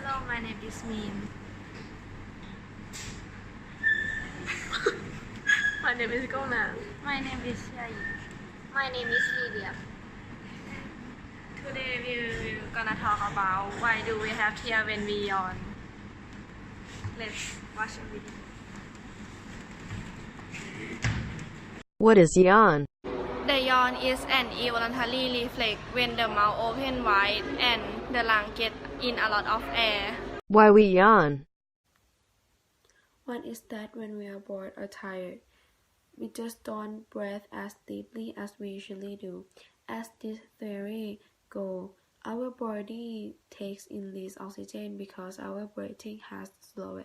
Hello, my name is Min. My name is Gona. My name is Yai. My name is Lydia. Today we're gonna talk about why do we have tears when we yawn. Let's watch a video. What is yawn? The yawn is an involuntary reflex when the mouth opens wide and the lung get in a lot of air. Why we yawn? One is that when we are bored or tired, we just don't breathe as deeply as we usually do. As this theory goes, our body takes in less oxygen because our breathing has slowed.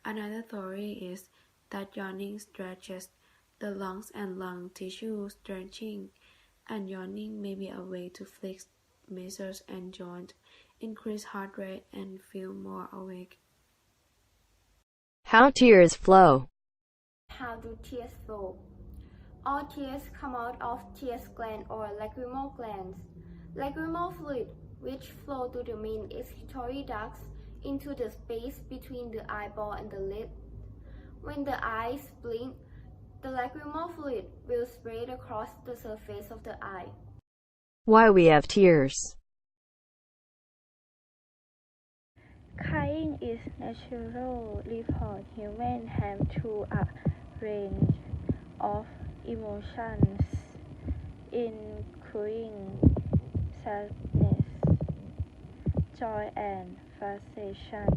Another theory is that yawning stretches the lungs and lung tissue. Stretching and yawning may be a way to flex muscles and joints, increase heart rate, and feel more awake. How tears flow? How do tears flow? All tears come out of tears gland or lacrimal glands. Lacrimal fluid, which flow to the main excretory ducts into the space between the eyeball and the lid. When the eyes blink, the lacrimal fluid will spread across the surface of the eye. Why we have tears? Crying is natural response humans have to a range of emotions, including sadness, joy, and frustration.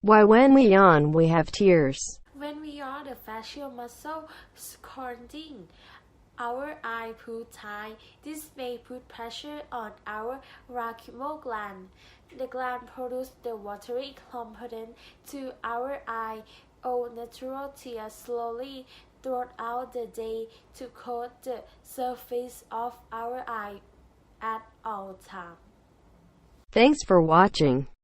Why when we yawn we have tears? When we yawn, the facial muscle contracting, our eye pull tight. This may put pressure on our lacrimal gland. The gland produces the watery component to our eye. All natural tears slowly throughout the day to coat the surface of our eye at all times. Thanks for watching.